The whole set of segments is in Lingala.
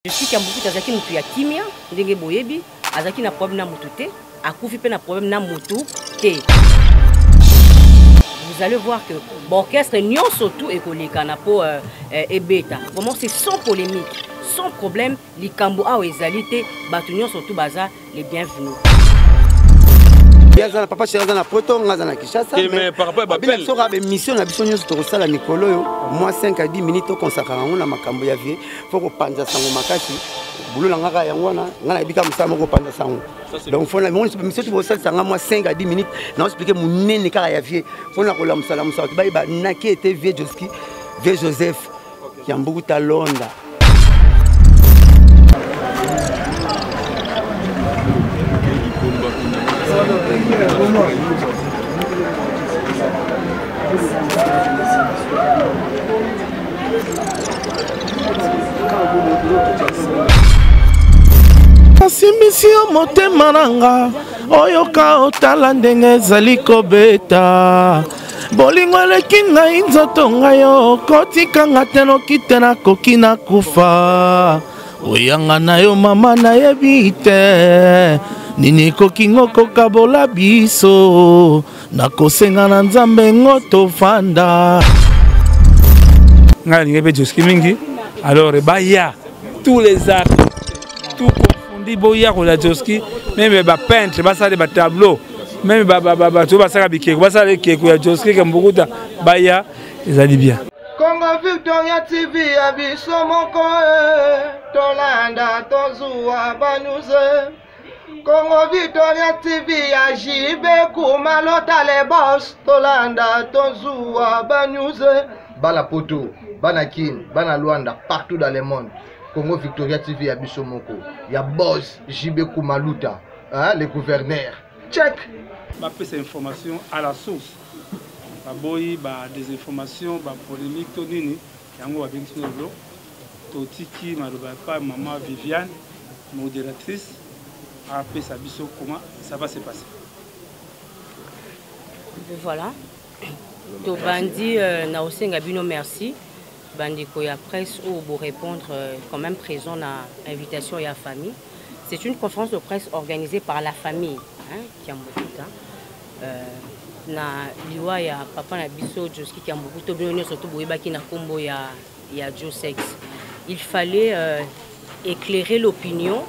Je suis Kiambukuta azaki mutu ya kimia ndenge boyebi azaki na problème na mutu te akufi pe na problème na mutu te. Vous allez voir que l'orchestre nyon surtout et kolekana pour ebeta. Vraiment c'est sans polémique, sans problème, likambo a ezalité batu nyon surtout baza les bienvenus. Papa chéri na poto ngaza na Kishasa mais par rapport à l'appel sera mission na biso nyonso to sala mikolo yo moi 5 à 10 minutes consacrer na makambo ya vie faut ko panza sango makasi bulo ngaka yango wana ngana bika musama ko panza sango donc faut na mission to sala sanga moi 5 à 10 minutes na expliquer munene kaka ya vie faut na ko la musala musala ba ba naki était vieux Joski vieux Joseph Kiambukuta Londa. Asimisi yo motema nanga oyoka otala ndenge ezali kobeta bolingo eleki ngai nzoto ngai yo kotikanga te noki te nakoki nakufa oyanga na yo mama nayebi te nini ekoki ngo kokabola biso nakosenga na nzambe ngo tofanda ngai ninge pe Joski mingi alors baya tous les arts tout confondu boya ko la Joski même ba peintre ba sala ba tableau même ba to ba sala bikeko ba sala keko ya Joski Kiambukuta baya ezali bien. Congo Victoria TV abiso moko tolanda tozuwa banuze Congo Victoria TV ajibe kumalota le boss tolanda tozuwa banuze bala poto bana kin bana Luanda partout dans le monde. Congo Victoria TV abiso moko ya boss jibe kumaluta hein, le gouverneur check ba pesa information à la source ba boyi ba des informations ba polémique to nini yango ba bintu lo to tiki maloba pa maman Viviane modératrice a pesa biso comment ça va se passer. Voilà. To bandi na osenga bino merci. Bandiko ya presse ou pour répondre quand même présent à l'invitation et à la famille. C'est une conférence de presse organisée par la famille, hein, Kiambukuta. Na liwa ya papa na biso Joski Kiambukuta bino surtout boyebaki na kombo ya Josex. Il fallait éclairer l'opinion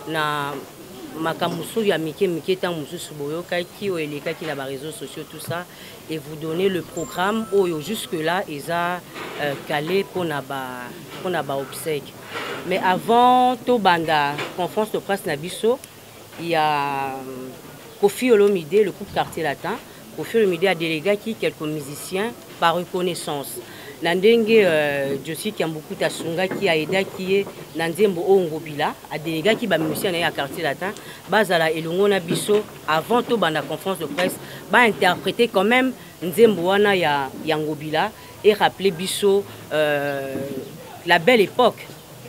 na makamuso ya mike ta mususu boyokaki o elekaki na ba réseaux sociaux tout ça et vous donner le programme oyo jusque là eza calé pour na ba obsèque. Mais avant to banda conférence de presse na biso il y a Kofi Olomide le groupe Quartier Latin. Kofi Olomide a délégué quelques musiciens par reconnaissance. Nandenge Joski Kiambukuta sunga qui a aidé qui Nanzembo Ongobila a délégué qui ba musicien na Quartier Latin bazala elongo na biso avant to banda conférence de presse ba interpréter quand même Nzembo wana ya Ngobila et rappeler biso la belle époque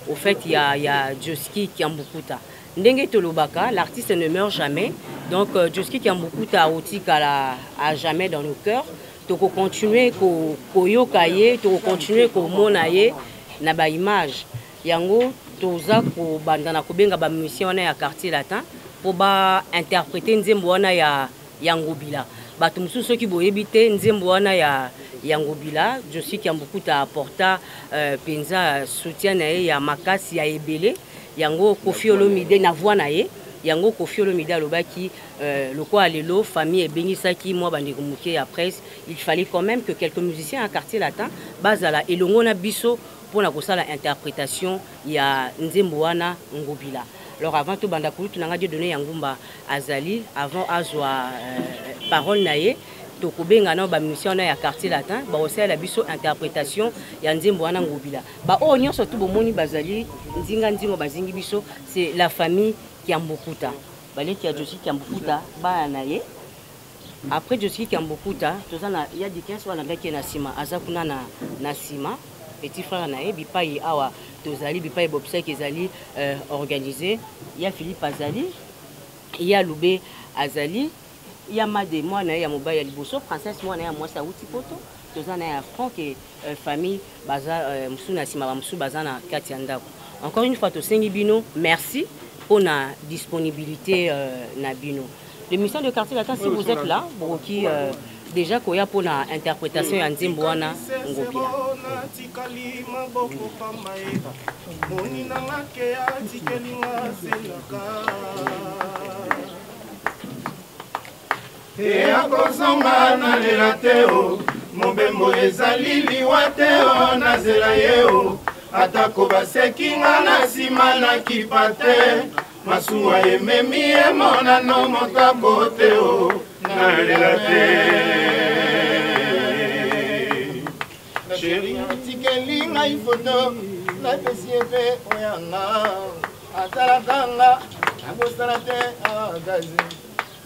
au fait il y a Joski Kiambukuta ndenge tolobaka l'artiste ne meurt jamais donc Joski Kiambukuta otika à jamais dans nos cœurs. To continuer ko yokaye to continuer ko monaye na ba image yango toza ko bandana ko benga ba musicien wana ya Quartier Latin pour ba interpréter nzembo wana ya Ngobila bato mususu ki boyebi te nzembo wana ya Ngobila Joski Kiambukuta apporta penza soutien na ye ya makasi ya ebele yango Kofi Olomide na voix na ye yango Kofi Olomide alobaki lokwa lelo famille ebengisaki moi bandeko muke ya presse il fallait quand même que quelques musiciens à Quartier Latin bazala elongo na biso pona kosala interprétation ya nzembo wana Ngobila. Alors avant tout banda kulutu nanga Dieu donner yangumba azali avant azwa parole na ye to kobenga na ba musiciens na ya Quartier Latin ba osala biso interprétation ya nzembo wana Ngobila ba o nyonso to bomoni bazali nzinga bazingi biso c'est la famille Kiambukuta. Baleki ya Joski Kiambukuta ba na ye. Après Joski Kiambukuta, tozana ya dikens wana ngaki na sima azakuna na sima petit frère na ye bipai awa tozali bipai bobsek ezali organisé. Ya Philippe Azali, ya Loubé Azali, ya Made mwana ya mobile ya liboso princesse mwana ya mwasa uti poto tozana ya Franck et famille baza musuna sima ba musu bazana kati ya ndako. encore une fois tosengi bino merci pour la disponibilité na bino. L'émission de quartier latin, si vous êtes là boki déjà koya pour la interprétation ya nzembo wana ngopila. Eakozonga na lela te o mobembo ezali liwa te o nazela ye o atako basekinga na nsima na kipa te masuwa ememi emonano motako te o nalela te sheri atikeli ngai foto napesi epe oyanga atalakanga akosala te agazi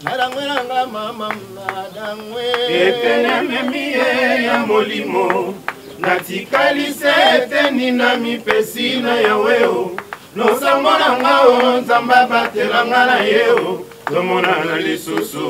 nadangwelanga mama nadangwe etene memie ya molimo natikalise eteni na mipesi na yawe o nosango na nga o nzambe abatelanga na ye o tomonana lisusu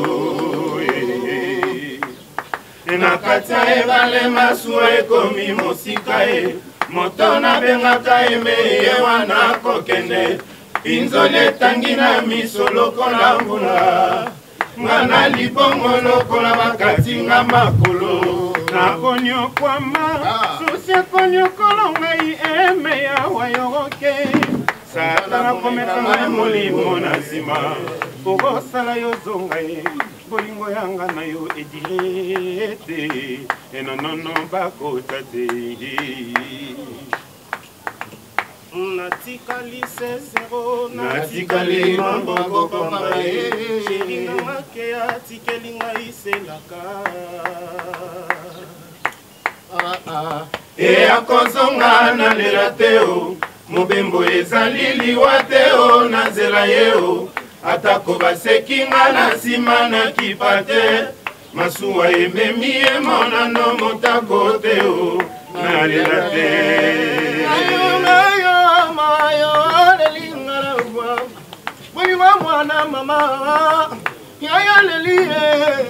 na kati ya ebale masuwa ekomi mosika ye moto nabengaka eme ye wana kokende inzoli etangi na miso lokola mbula ngana libongo lokola bakatinga makolo nakonyokwama susi ekonyokolo ngai eme yawa yoroke satana kometa ngai molimo na nsima okosala yo zonga ye bolingo yanga na yo edire te enonono bakota te natikali sesero natikali mamboko pamae sheri na make atikeli ngai selaka eakozonga na lela te o mobembo ezali liwa te o nazela ye o atako basekinga na nsima na kipa te masuwa ememi emonano motako te o nalela te mwana mama yaya lelie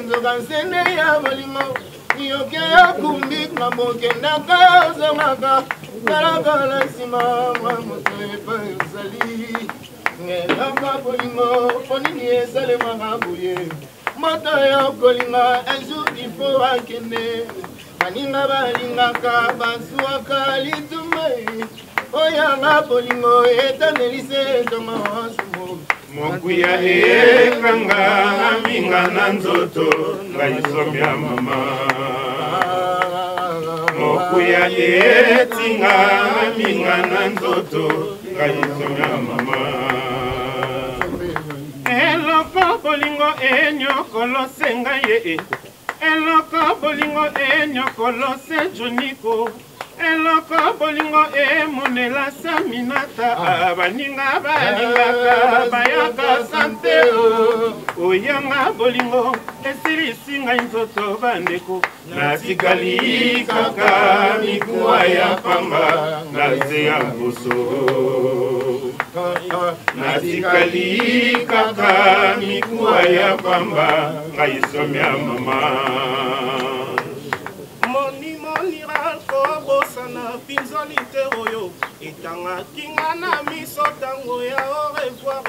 nzoka nsende ya bolingo yoke ya kumbi mabokendaka ozongaka kalakala nsima mwa moto epai ozali ngelaka bolingo ponini esalemaka boye moto yo kolinga ejour ifo akende baninga balingaka bazwaka litumba oyanga bolingo etanelise tonga wasumo mokuya ekanga minga na nzoto ngaisomi ya mama mokuya etinga minga na nzoto ngaisomi ya mama eloko bolingo enyokolose ngai eloko bolingo enyokolose joniko eloko bolingo emonela saminata baninga balingaka bayaka sante oyanga bolingo esilisi ngai nzoto bandeko natikali kaka mikuwa ya pamba naze ya mposo natikali kaka mikuwa ya pamba ngai somi ya mama kobosana pinzolite oyo etangaki nga na miso ntango ya au revoir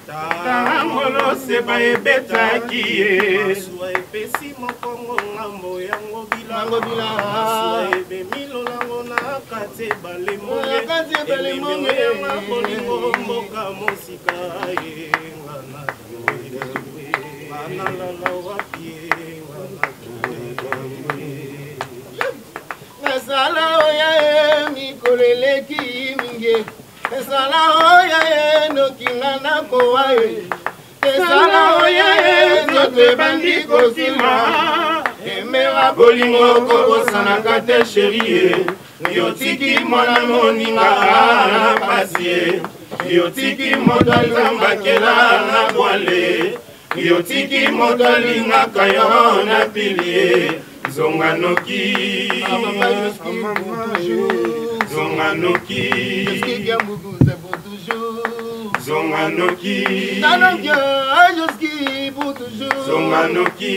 tangolose bayebetaki ye masuwa epesi mokongo ngambo yango bilasuwa ebemi lolango na kati ebalemonge yanga bolingo mboka mosika ye ngana banalala wapie esala oya e mikoleleki mingi esala oya e nokinga na kowa e esala oya e nzoto ebandi kosima emera bolingo kobosanaka te sheri e yotiki mwana moninga na pasi e yotiki moto alambakela na bwale yotiki moto alingaka yo na pili zonga noki zonga noki zonga noki zonga noki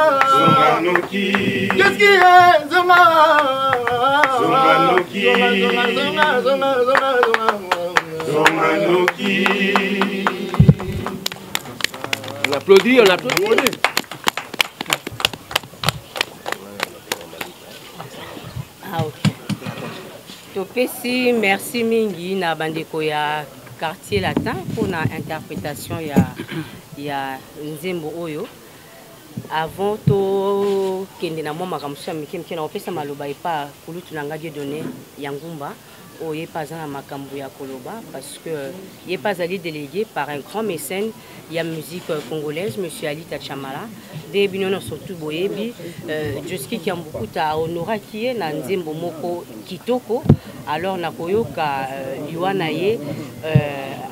Zonganoki. Qu'est-ce qui est Zonga? Zonganoki. Zonganoki. On applaudit, on applaudit. Ah, ok. Topesi, merci mingi na bandeko ya quartier latin pour la interprétation ya nzembo oyo. Avant to kende na mwa makamso ya mike mike na opesa maloba epa kulutu na ngadi donné Yangumba oye pas na makambo ya koloba parce que il pas allé délégué par un grand mécène ya musique congolaise monsieur Ali Tachamala de binono surtout boyebi Joski qui a beaucoup ta honora qui est na nzembo moko kitoko alors na koyoka liwana ye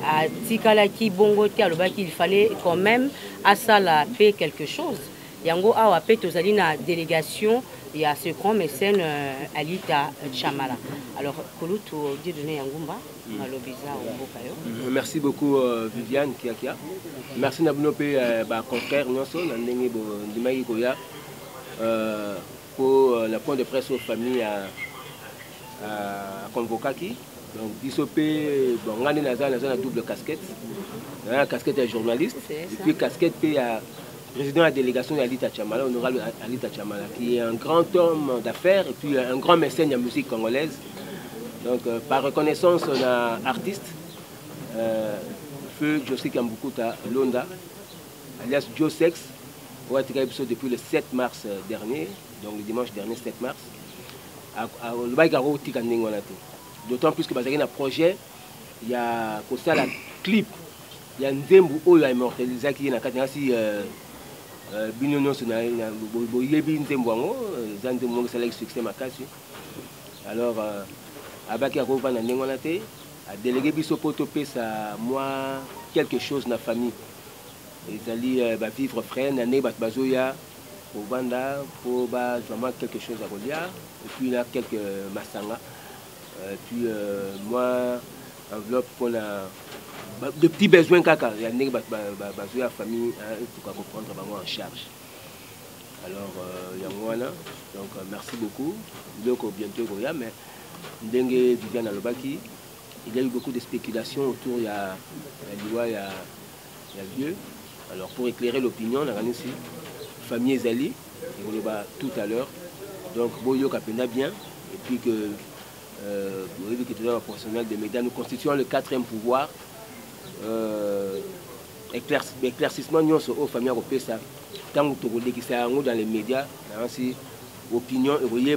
a tikala ki bongo te aloba qu'il fallait quand même à ça la paix quelque chose. Yango awa pe tozali na délégation il y a ce grand mécène Alita Chamala. Alors kolutu Dieudonné Yangumba malobiza ombokayo. Merci beaucoup Viviane Kiakia. Merci na bino pe ba confrère nyonso na ndenge bo ndimaki koya pour la point de presse aux familles à Convocaki. Donc biso pe bon ngani naza na double casquette. La casquette de journaliste et puis casquette pe à président de la délégation Alita Chamala, honorable Alita Chamala, qui est un grand homme d'affaires et puis un grand mécène de la musique congolaise. Donc, par reconnaissance, on a artiste, Feu Joski Kambukuta Londa, alias Josex, depuis le 7 mars dernier, donc le dimanche dernier, 7 mars, à Lubaïgaro Tikandingwanate. D'autant plus que dans un projet, il y a un clip, il y a un Nzembo où il y a immortalisé qui est dans le Binono boyebi nzembo yango zanze mongo sala succès makasi alors abaki akova na ndenge wana te a délégué biso poto pesa moi quelque chose na famille ezali ba vivre frère na ne bat bazoya ovanda po ba vraiment quelque chose à kolia et puis là quelques masanga puis moi enveloppe pour la de petits besoins kaka il y a des besoins famille pour comprendre vraiment en charge alors yangwana donc merci beaucoup donc bientôt goya mais ndenge Viviane Alobaki il y a eu beaucoup de spéculations autour il y a lieu alors pour éclairer l'opinion on a ici famille Zali et on va tout à l'heure donc boyo kapenda bien et puis que vous avez vu que tout le professionnel des médias nous constituons le 4e pouvoir éclaircissement aux familles européennes tant que dans les médias ainsi opinion et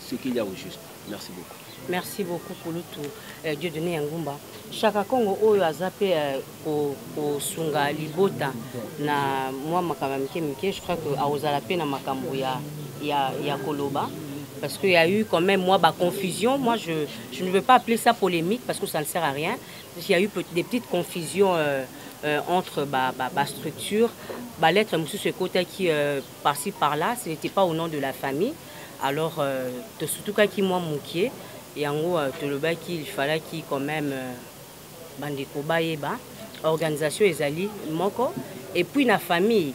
ce qu'il y a au juste. Merci beaucoup. Merci beaucoup pour le tout Dieudonné Yangumba. Chaka Congo oyo azape ko sunga libota na moi makamamike mike je crois que aozala pe na makambo ya koloba. Parce qu'il y a eu quand même, confusion. Moi, je ne veux pas appeler ça polémique parce que ça ne sert à rien. Il y a eu des petites confusions entre structures. Lettre M. Sekota qui, par-ci, par-là, ce n'était pas au nom de la famille. Alors, surtout quand il m'a manqué, et en gros, il fallait qu'il quand même, organisation ezali moko, et puis la famille.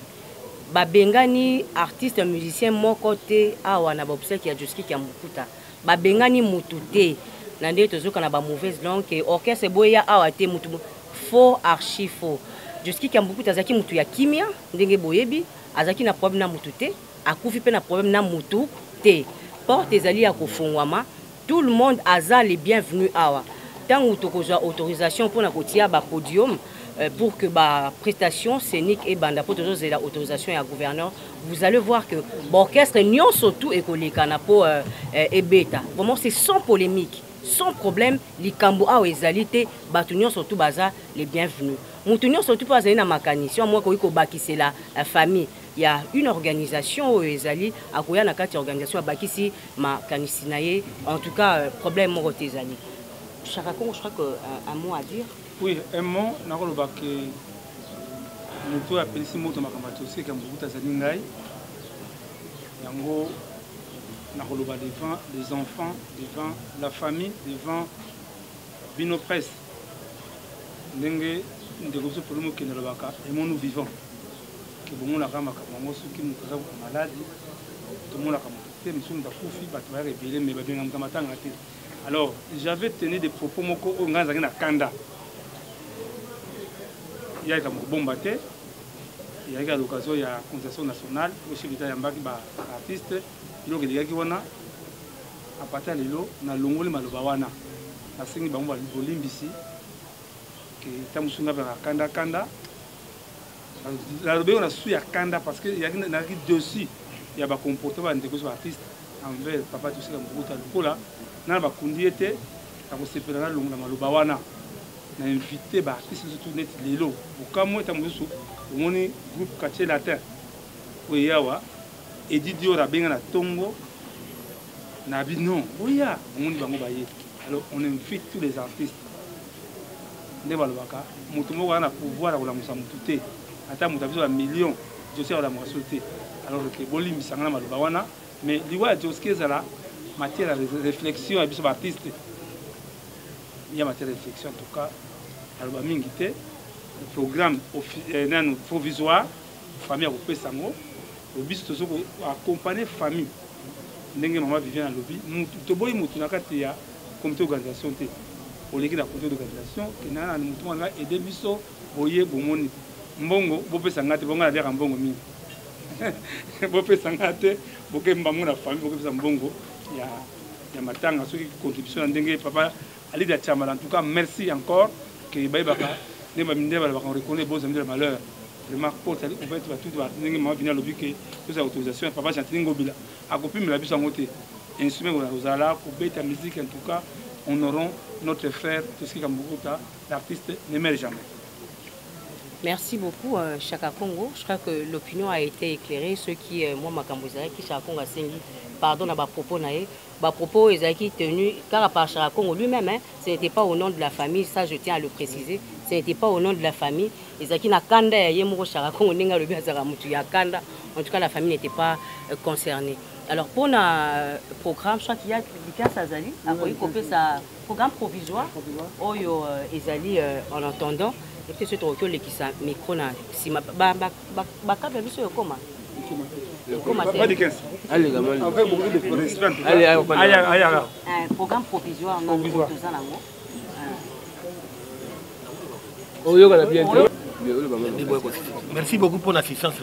Babengani artiste musicien moko te awa na bobsek ya Joski Kambukuta babengani mutu te na nde tozoka na ba mauvaise langue et orchestre boya awa te mutu faux archi faux Joski Kambukuta azaki mutu ya kimia ndenge boyebi azaki na problème na mutu te akufi pe na problème na mutu te porte ezali ya kofungwama tout le monde aza les bienvenus awa tant tokozwa autorisation pour na kotia ba podium pour que la prestation scénique et banda pour toujours la autorisation et à gouverneur, vous allez voir que l'orchestre nyon surtout et kolekana pour et bêta. Vraiment c'est sans polémique, sans problème. Les kambo a ezalité, batunion surtout baza les bienvenus. Moutunion surtout pas na makani. Si moi ko baki c'est la famille. Il y a une organisation au ezali à koya na kati organisation baki si makani sinaye. En tout cas problème mo ezali. Chaka Congo, je crois que un mot à dire. Oui, un mot, nous avons dit que nous avons appelé ce mot de Makamatosi, qui est un Zaningai. Nous avons devant les enfants, devant la famille, devant Bino Presse. Nous avons dit que nous vivons. que bon la kama kama soki mukaza ko malade tout le monde a commenté monsieur ndakufi bato ba révéler mais ba bien ngamatanga te. Alors j'avais tenu des propos moko o nganza na kanda. Il y a comme bombaté. Il y a eu l'occasion il y a concession nationale au chef d'état yambaki ba artiste ilo ke ki wana a partir de lelo na longoli maloba wana na singi bango ba bolimbisi que tamusunga ba kanda kanda la lobe on a su ya kanda parce que il y a na qui dessus il y a ba comportement de ko artiste envers papa tout ça mbuta lokola na ba kundi ete ta ko sepela na longola maloba wana na invité ba artiste surtout net lelo bukamwe tamusu omoni groupe quartier latin oyawa Edidio Rabenga na Tongo na non oya omoni bango baye. Alors on invite tous les artistes nde balobaka mutu moko na pouvoir la kolamusa mutu te ata mutu abiso ba million José la mosote. Alors que bolimbisa na maloba wana mais liwa José ezala matière de réflexion abiso ba artiste il y a matière de réflexion en tout cas aloba mingi te le programme provisoire famille ko pesango le but c'est de accompagner famille ndenge maman Viviane lobby to boy mutu na kati ya comité d'organisation te au lieu de la comité d'organisation que na mutu nga aider biso boye bomoni mbongo bo pesanga te bonga na mbongo mingi bo pesanga te boke mbamu na famille boke pesa mbongo ya matanga soki contribution na ndenge papa Ali da Chamala. En tout cas merci encore que baibaka ne ba minde ba reconnaître beaux amis de malheur. Vraiment pour ça on va être tout va ndenge maman Viviane lobby que toute autorisation papa Chantining Ngobila a copié me la biso ngote instrument aux ala pour bête musique. En tout cas honorons notre frère Toski Kambukuta, l'artiste ne meurt jamais. Merci beaucoup Chaka Congo. Je crois que l'opinion a été éclairée. Ceux qui moi Makambozari qui Chaka Congo a sengi pardon à bas propos naé bas propos Ezaki tenu car par Chaka Congo lui-même ce n'était pas au nom de la famille, ça je tiens à le préciser. Ce n'était pas au nom de la famille. Ezaki na kanda ya yemoko Chaka Congo ninga le biazara mutu ya kanda. En tout cas la famille n'était pas concernée. Alors pour le programme, je crois qu'il y a Lucas Azali, a copié sa programme provisoire. Oyo Ezali en entendant. Et puis ce truc qui sa micro na si ma ba câble biso yo koma. Pas de 15. Allez gamin. Avec beaucoup de respect. Allez. Un programme provisoire non tous en ango. Oyo kana bien. Merci beaucoup pour l'assistance.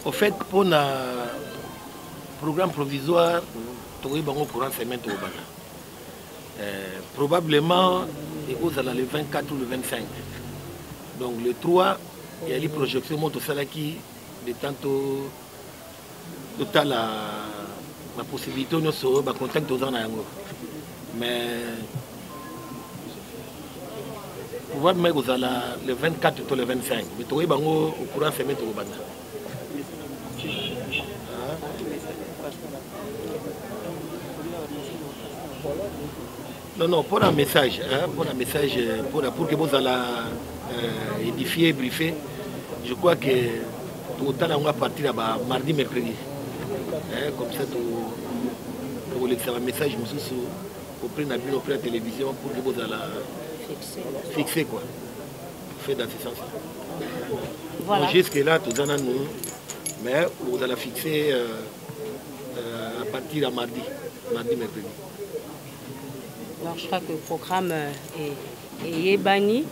Au fait, pour le programme provisoire, tu as un courant semaine au Bana. Probablement, il y a le 24 ou le 25. Donc le 3, il y a les projections de Salaki, de tantôt la possibilité de se contacter aux gens. Mais pouvoir mettre le 24 ou le 25, mais tu as au courant semaine au Bana. Non, pour un message, pour que vous allez édifier, briefer, je crois que tout le temps on va partir mardi, mercredi. Comme ça, pour laisser un message auprès de la télévision pour que vous allez fixer quoi. Fait dans ce sens. Voilà. Jusque-là, tout le temps nous, mais vous allez fixer à partir de mardi, mercredi. Alors, je crois que le programme est banni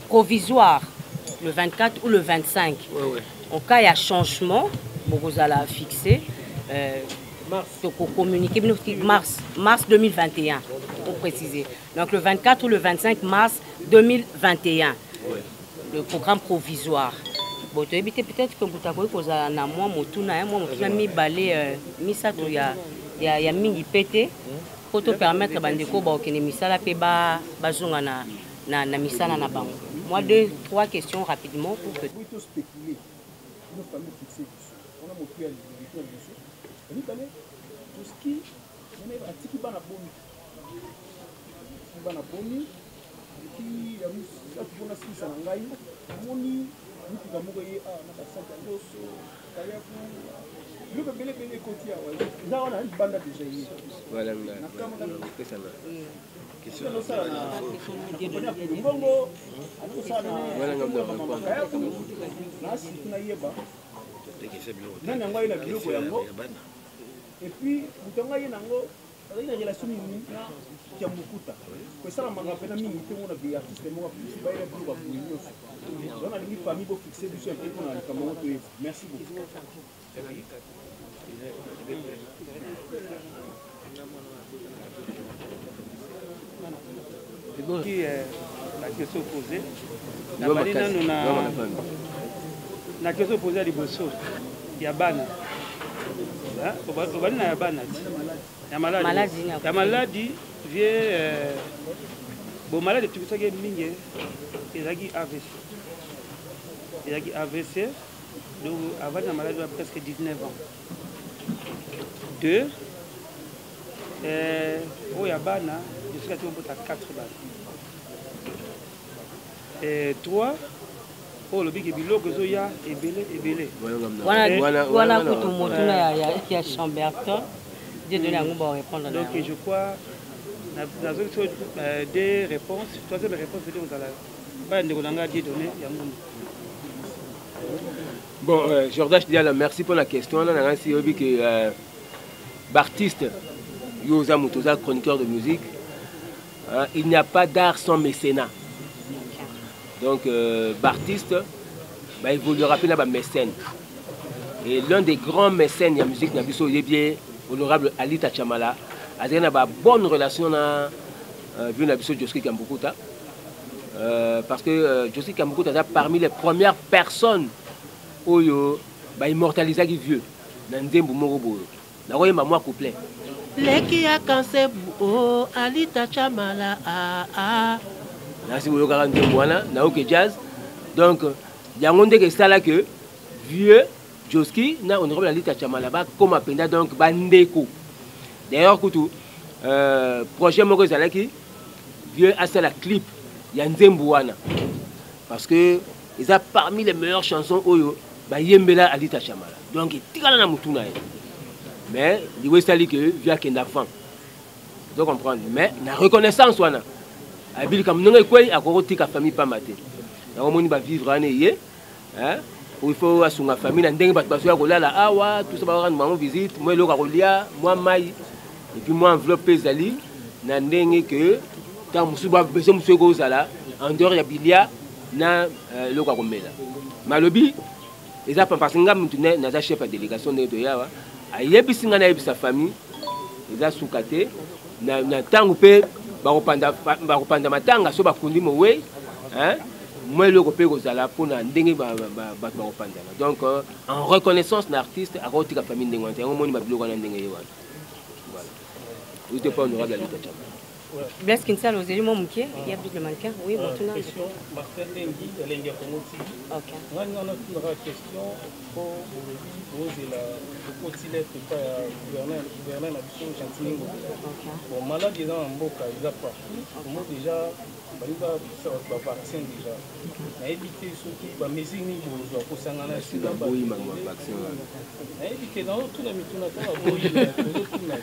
provisoire le 24 ou le 25. Ouais. En cas il y a changement, vous allez fixer pour communiquer mars 2021 pour préciser. Donc le 24 ou le 25 mars 2021. Ouais. Le programme provisoire. Bon, tu éviter peut-être que vous avez posé un mois mi balé misato ya mingi pété. Pour te permettre bandeko ba okene misala pe ba bazonga na misala na bango. Moi 2-3 questions rapidement pour que plutôt spéculer nos familles fixées on a montré à l'édition dessus et nous allons tout ce qui on est article bana boni et puis il y a ça pour la Suisse en ngai moni mutuka moko ye na basaka nyonso kayaku biloko ebele ekoti awa eza wana libanda deja ye bongo akosala kayaku nasi tunayeba nani yango aye na biloko yango epuis moto yango aye nango azali na relation mingi na Kiambukuta kosalamaka mpena mingi te mona be artiste moko apusi bayela biloko baboye nyonso donc nalingi famille bofixe biso mpe mpona likambo yango toyeba merci beaucoup. La question posée, la question posée à Liboso, il y a Bana. Il y a maladie, bon malade tu sais que mingi il a AVC. Il a AVC, donc avant la maladie a presque 19 ans. 2 oh ya bana je suis à 4 balles. Et 3 oh le big biloko zo ya ebele voilà kutu motuna ya Chambertin Dieu donne à nous pour répondre. Donc je crois des réponses, troisième réponse de nous bon, Jordan, je dis alors merci pour la question. On a aussi vu que Bartiste, Yosa Mutosa, chroniqueur de musique, il n'y a pas d'art sans mécénat. Donc Bartiste, il faut le rappeler là, mécène. Et l'un des grands mécènes de la musique, il est bien honorable Alita Chamala. Il y a une bonne relation avec Joski Kambukuta. Parce que Joski Kambukuta est parmi les premières personnes qui ont immortalisé les vieux. Dans le Morobo. Dans le Mamoua couplet. Leki a cancé Alita Chamala. Merci beaucoup, jazz. Donc, il y a un monde qui est là que vieux Joski, honorable Alita Chamala, comme appelle donc Bandeko. D'ailleurs, projet Moko Zalaki vieux à la clip Yanzembouana. Parce que ils ont parmi les meilleures chansons Oyo, Yembela Alita Chamala. Donc il tire dans la moutouna. Mais il veut salir que vieux Kendafan. Donc comprendre. Mais la reconnaissance wana. Abil comme non quoi à côté la famille pas maté. Donc on va vivre en ayé. Hein? Il faut à son famille ndenge batbaso ya kolala awa tout ça va rendre maman visite moi le karolia moi mai et puis moi enveloppe ezali na ndenge que tant musuba besoin monsieur kozala en dehors ya bilia na le kakomela malobi eza parce que ngam tune na za chef de délégation de yawa ayebisinga na yebisa famille eza sukate na tangu pe ba kopanda matanga so bakundi mowe hein. Moi, le repère aux ala pour na ndenge ba opandana. Donc en reconnaissance l'artiste a roti la famille ndengwante. On moni ba biloko na ndenge yewana. Voilà. Vous êtes pas honorable à l'État. Blaise Kinsala ozeli mo mukie, il y a plus de mannequin. Oui, bon tout question Martin Dengi elengi komoti. OK. Ngani on a une question pour poser la continent pas gouverneur na biso Chantiningo. Bon malade dans mboka ils a pas. Moi déjà baliba ba vaccin déjà. Na éviter surtout ba mesure ni bozo ko sangana sida ba oui ma vaccin. Na éviter dans tout la mituna ta ba boyi na tout na.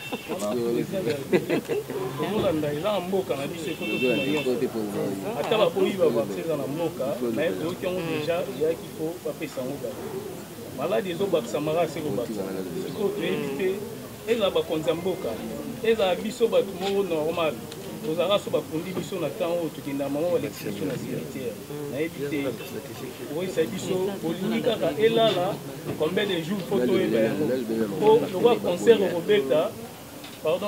Là mboka na biso ko to ata ba boyi ba vaccin na mboka na yo ki on déjà ya ki faut ba pesa ngo maladi zo ba samara se ko ba ko to éviter et là ba konza mboka et là biso ba tout normal nous avons so ba kundi biso na temps to kinda maman l'élection na sécurité na éviter oui c'est biso politika ka elala combien de jours photo et ben pour le concert au Roberta. Pardon.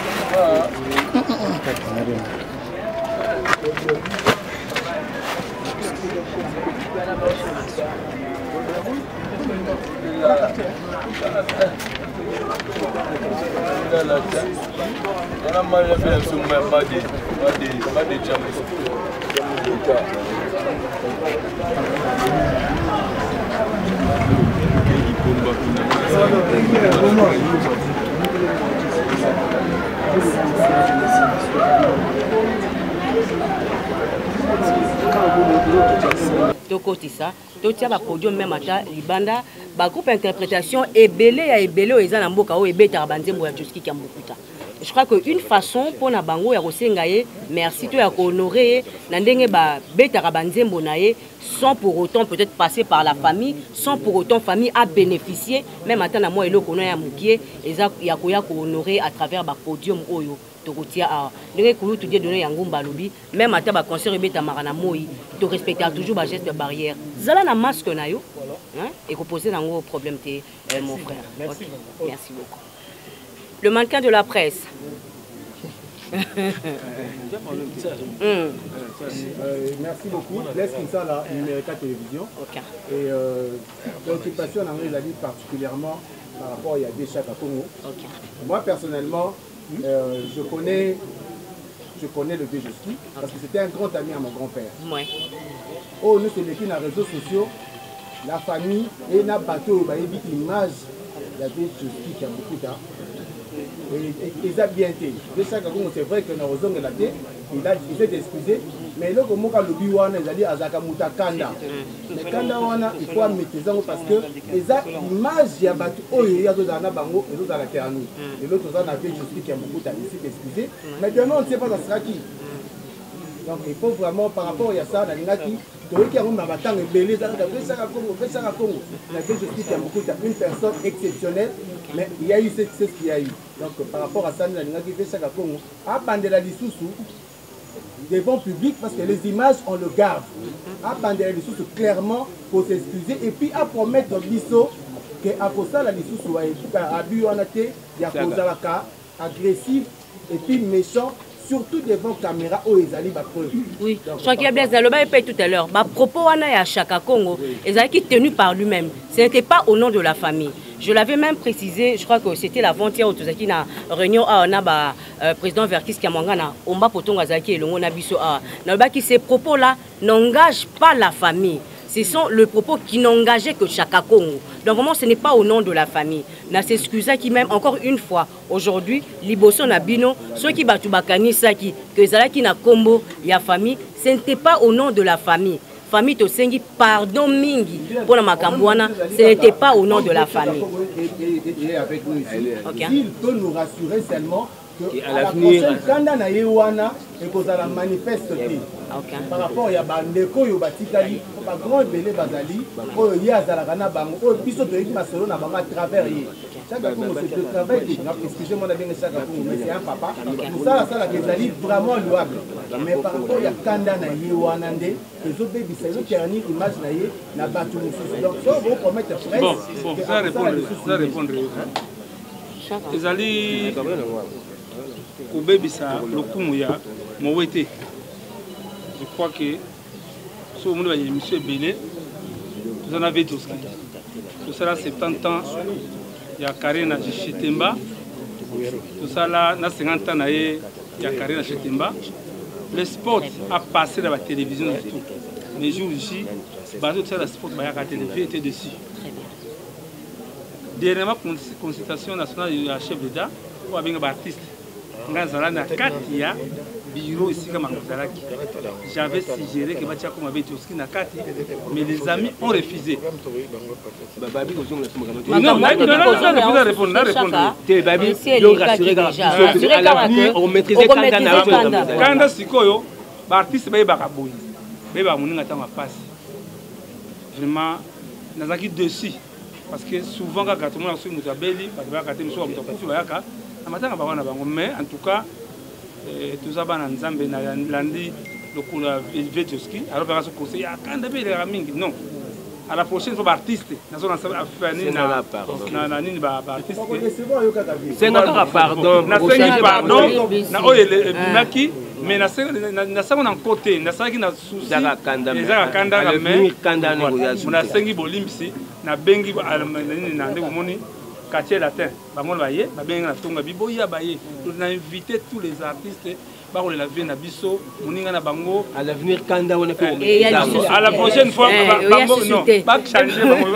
tokotisa totia ba podium même ata libanda ba groupe interprétation ebele ya ebele eza na mboka o ebeta banzembo ya Joski Kiambukuta. Je crois que une façon pour na bango ya kosenga ye merci to ya ko honorer na ndenge ba beta banzembo na ye sans pour autant peut-être passer par la famille, sans pour autant famille a bénéficié même ata na moi eloko na ya mukie eza ya ko honorer à travers ba podium oyo tokotia a ndenge kulu tu dia donner ya ngumba lobi même ata ba concert ebeta marana moi to respecter toujours ba geste barrière zala na masque na yo hein et ko poser nango problème te mon frère. Merci. Okay. Merci beaucoup. Le mannequin de la presse. Merci beaucoup. Laisse comme ça la numérique télévision. Okay. Et l'occupation en Anglais particulièrement par rapport à Yadé Chaka Congo. Okay. Moi personnellement, je connais le Joski parce que c'était un grand ami à mon grand-père. Ouais. Oh, nous c'est l'équipe dans les réseaux sociaux, la famille et la bateau, l'image Yadé Joski qui a beaucoup d'art. Et ils ont bien été. C'est vrai que dans Ozong la tête, il s'est excusé, mais là comme on le biwana, ils ont dit Azaka Muta Kanda. Mais Kanda wana, il faut maîtriser parce que ils ont l'image il y a battu oh il y a d'autres dans bango et d'autres à la terre nous. Et l'autre on a fait juste qui a beaucoup ici excusé. Maintenant on ne sait pas ça sera qui. Donc il faut vraiment par rapport à ça, dans l'ingati, qui a un matin belé, ça a Congo, la justice qui a beaucoup une personne exceptionnelle, mais il y a eu ce qu'il y a eu. Donc par rapport à ça, dans l'ingati fait ça à Congo, à Bandela Lissoussou, devant public parce que les images on le garde. À Bandela Lissoussou clairement pour s'excuser et puis à promettre Bisso que à cause ça la Lissoussou a bu en été, il y a cause à la cas agressif et puis méchant. Surtout devant caméra où ils allaient preuve. Oui, je crois qu'il y a bien Zaloba et tout à l'heure. Ma propos à Chaka Congo, ils avaient tenu par lui-même. Ce n'était pas au nom de la famille. Je l'avais même précisé, je crois que c'était l'avant-hier où tu as na réunion à Onaba président Verkis Kamangana, Omba Potonga Zaki et Longo Nabiso a. Qui ces propos-là n'engagent pas la famille. Ce sont le propos qui n'engageait que Chaka Congo. Donc vraiment, ce n'est pas au nom de la famille. Na s'excusa qui même, encore une fois, aujourd'hui, Liboso Nabino, ceux qui battu Bakani Saki, que Zalaki na Kombo, ya famille, ce n'était pas au nom de la famille. Famille Tosengi, pardon Mingi, pour la Makambouana, ce n'était pas au nom de la famille. Okay. Il peut nous rassurer seulement que à la prochaine kanda na yewana et que ça la manifeste par rapport ya bandeko yo batikali ba grand belé bazali o ya zala kana bango o biso to yiki masolo na bango à travers ye chaque fois c'est le travail qui excusez-moi na bien chaque fois mais c'est un papa ça la bezali vraiment louable mais par rapport ya kanda na yewana ndé les autres baby c'est le dernier image na ye na batu mususu donc ça vous promettre presse bon ça répondre ezali kobebisa lokumu ya mowete. Je crois que ce monde va y émission belé vous en avez tous tout ça là 70 ans il y a Karina Chitemba tout ça là na 50 ans il y a Karina Chitemba le sport a passé dans la télévision et tout les jours ici bateau tout ça le sport ba ya la télévision était dessus dernièrement consultation nationale du chef d'État ou avec un artiste ngazala na kati ya bureau ici comme Angozalaki. J'avais suggéré que Batia comme avait Joski na kati, mais les amis ont refusé. Non, on maîtrisait Kanda Sikoyo, artiste ba bakaboyi. Ba moninga tanga passe. Vraiment nazaki dessus parce que souvent quand tout le monde a su mutabeli, ba ka te mso mutakufi ba yaka. Mais en tout cas, tout ça va dans Zambie, lundi, le coup de Joski. Alors, on va se conseiller à quand non. À la prochaine fois, artiste. C'est un pardon. Mais na ça on en côté na ça qui na souci ezaka kanda mais kanda négociation na sengi bolimbisi na bengi na ndeko moni quartier latin bamol baye babenga na tonga biboya baye on a invité tous les artistes ba la vie na biso moninga na bango à l'avenir kanda on a fait à la prochaine fois bango non pas changer bango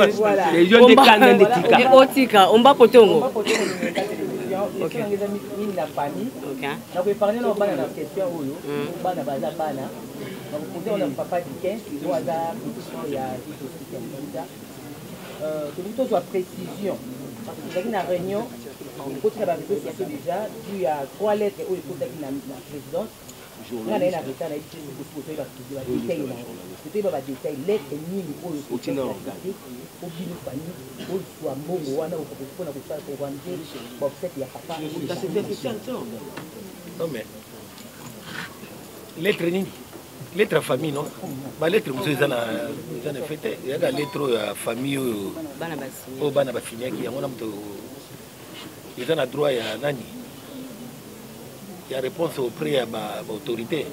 les jeunes de kanda de tika otika on va potongo OK la famille OK na ko parler na bana na question oyo bana baza bana on a papa du 15, au hasard, il y a tout soit précision. Parce que vous avez une réunion, il faut que la réseau social déjà, il y a 3 lettres où il faut que la présidence. On a un arrêté, non mais lettre nini lettre famille non ba lettre muso eza na fete ya ga lettre ya famille o bana basinyaki yango na moto eza na droit ya nani ya réponse auprès ya ba autorité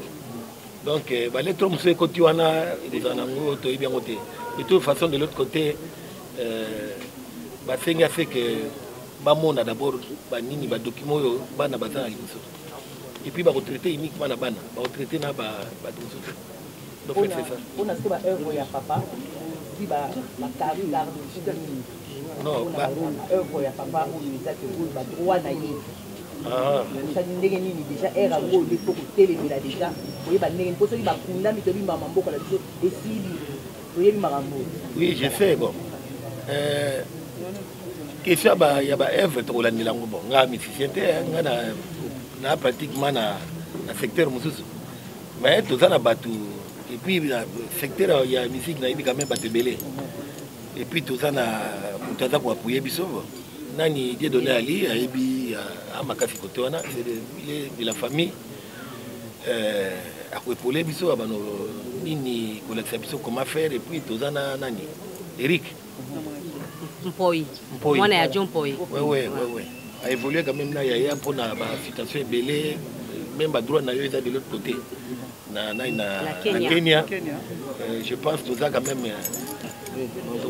donc ba lettre muso ekoti wana eza nango toyebi yango te de toute façon de l'autre côté basengi afe que bamona d'abord banini badocument oyo bana baza na liboso et puis baretraité uniquement na bana baretraité na badocument donc c'est ça on a ce ba œuvre ya papa si ba carte non ba œuvre ya papa ou les actes ba droit na ye ça ndenge nini déjà era ngo le faut télémela déjà voyez ba ndenge pour ceux qui ba kunda mi to bi mama mboko la biso et si voyez bi marambo oui je sais bon question ba ya ba œuvre to la nilango bon nga musicien te nga na pratiquement na secteur mususu mais tout ça na batu et puis secteur ya musique na ibi quand même batu belé et puis tout ça na mutaza pour appuyer biso nani Dieu donné ali aibi a makasi côté wana c'est de la famille a épauler biso abano nini collecter biso comment faire et puis tout ça na nani Eric Mpoi. Moi, na John Mpoi. Oui. A évolué quand même là, il y a pour la situation belée, même à droite, il y a de l'autre côté. Na Kenya. Je pense que ça quand même,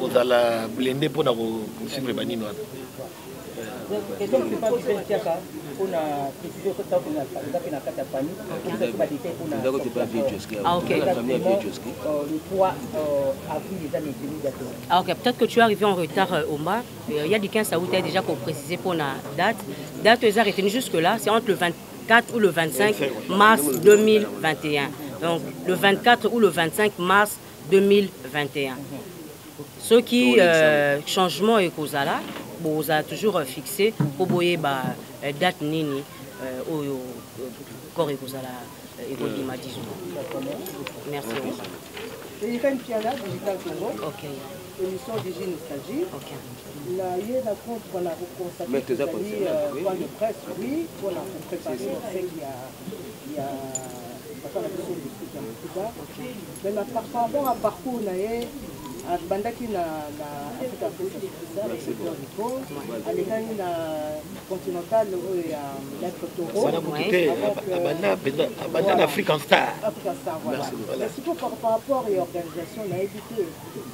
on a la blender pour suivre les banines. Et donc, c'est pas du tout on a précisé que ça, on a fait la carte à famille. Ah, ok. Le 3 avril, les années 2014. Ah, ok. Peut-être que tu es arrivé en retard, Omar. Il y a du 15 août, tu as déjà pour préciser pour la date. Date, tu as retenu jusque-là, c'est entre le 24 ou le 25 mars 2021. Donc, le 24 ou le 25 mars 2021. Ce qui, changement est causé là. Vous avez toujours fixé pour boyer date nini au corps et cause la évolution disons. Merci. Et quand tu as là, digital Congo. OK. Émission d'hygiène nostalgie. OK. Là, il y a la compte pour la reconstitution de presse, oui, pour la préparer, il y a pas la question de ce qu'il y a mais par rapport à parcours bandaki na Africa avec le secteur du pont, alekani na continental ya Maître Toro. Abanda African Star. African Star, voilà. C'est pour par rapport à l'organisation, on a évité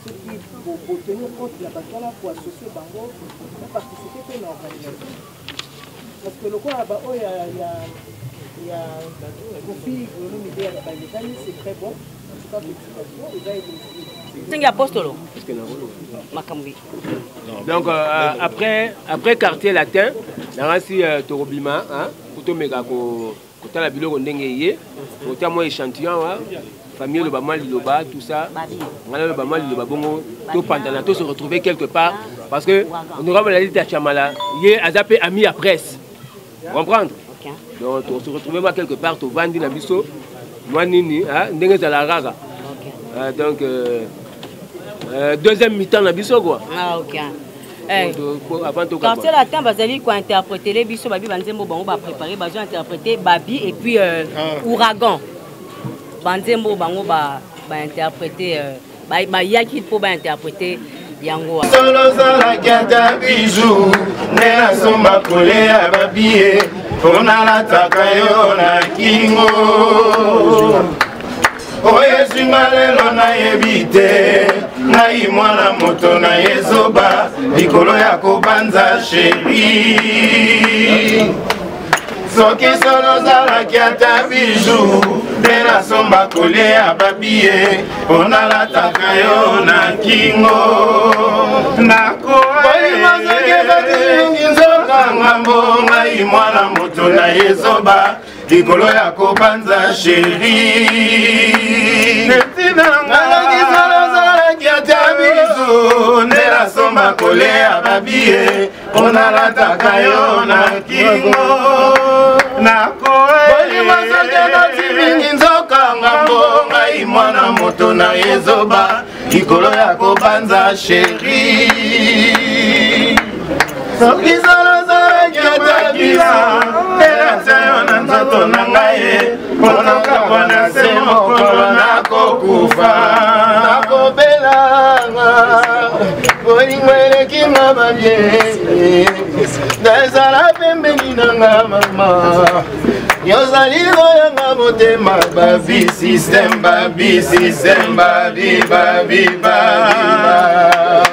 ceux qui vont tenir compte de la bataille pour associer Bango pour participer à l'organisation. Parce que le quoi, il y a profil, c'est très bon. Donc après quartier latin, dans Torobima, pour tout méga côté la bilo ndenge côté moi échantillon famille le bama liloba tout ça, on a le bama liloba bongo tout pendant tout se retrouver quelque part parce que on aura la liste à Chamala, il a zappé ami à presse. Comprendre? Donc on se retrouver moi quelque part au Vandi na biso. Moi nini ndenge za la raga. Donc deuxième mi-temps na biso quoi. Ah OK. Quartier latin bazali ko interpréter les biso babi banzembo bango ba préparer bazo interpréter babi et puis ouragan. Banzembo bango ba interpréter ba yaki pour ba interpréter yango. Solo sala kiata bijou nena soma kole ababié ona la takayo na kingo. Oye simalelo na yebite ngai mwana moto na yezoba likolo ya kobanza sheri soki solo zalaki ata biju nde nasomba kolia babie onalataka yo na kingo nakoaolingozokezatingi nzoka ngambo ngai mwana moto na yezoba likolo ya kobanza sheri biso ndela somba kolea babie onalataka yo na kingo nakoeolimasokenoti mingi nzokanga mbongai mwana moto na yezoba likolo ya kobanza sheri soki zolozolekiotabisa elasayo na nzoto na ngai ponokabwa na se mokolo nakokufa nakobelanga bolingo elekinga babie nazala pembeni nanga mama yozali koyanga motema babi system babiba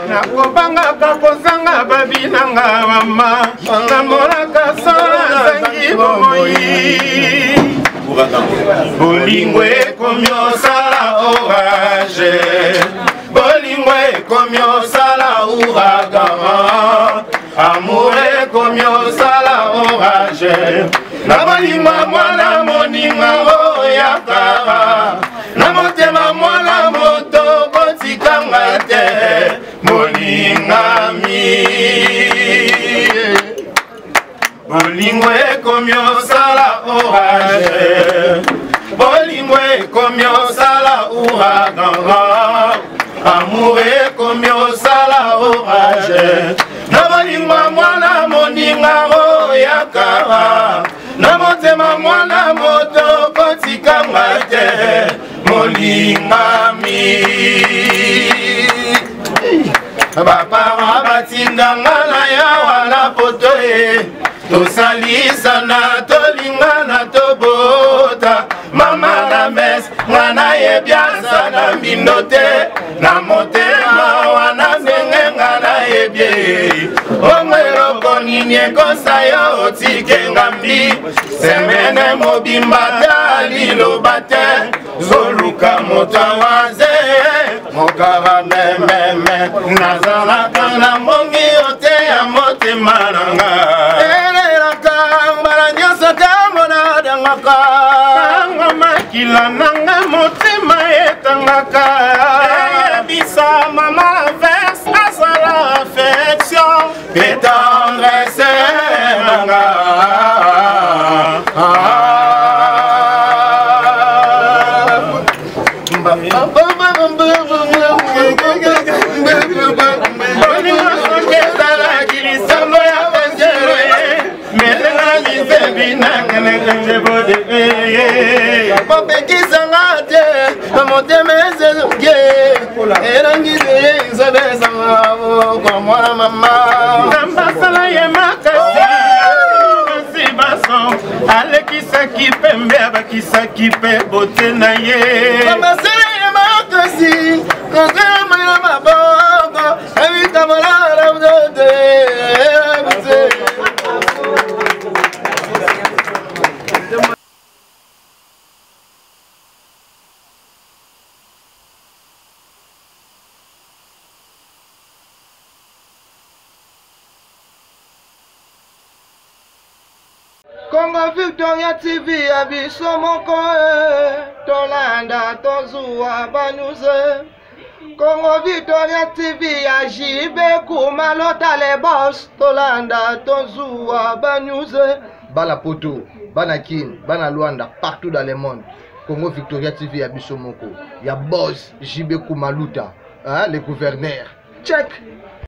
nakobangaka kozanga babi nanga mama namonaka sola zangi bomoi bolingo ekomi osala orage bolingo ekomi osala ouragan amour ekomi osala orage na bolingo mwana moninga oyaka na motema mwana moto kotikanga te moningami bolingo ekomi osala orage bolingo ekomi osala ouragan amour ekomi osala orage na bolingo mwana moninga oyaka na motema mwana moto kotikanga te moningami bapara batindanga na yawa na poto ye tosalisana tolingana tobota mama na mes ngana yebiasa na mbindo te na motema wana ndenge ngana yebie ongeloko nini ekosa yo otike ngambi semene mobimba ta liloba te zoluka moto waze mokara mememe nazalaka na mbongi yo te ya motema nanga mbala nyonso tamona dangaka tanga makila nanga motema etangaka eyebisa mama verse azala affection pe tendresse nanga bopekisanga te motema ezezoke erangise nzobezanga kwa mwana mama nambasala ye makasi baso alekisaki pembe abakisaki mpe bote na ye nambasala ye makasi kozemayina maboko ebitamolala buzote Congo Victoria TV ya biso moko tolanda tozuwa banuze Congo Victoria TV ya jibe kumalota le boss tolanda tozuwa banuze bala poto bana kin bana Luanda partout dans le monde Congo Victoria TV ya biso moko ya boss jibe kumaluta le gouverneur check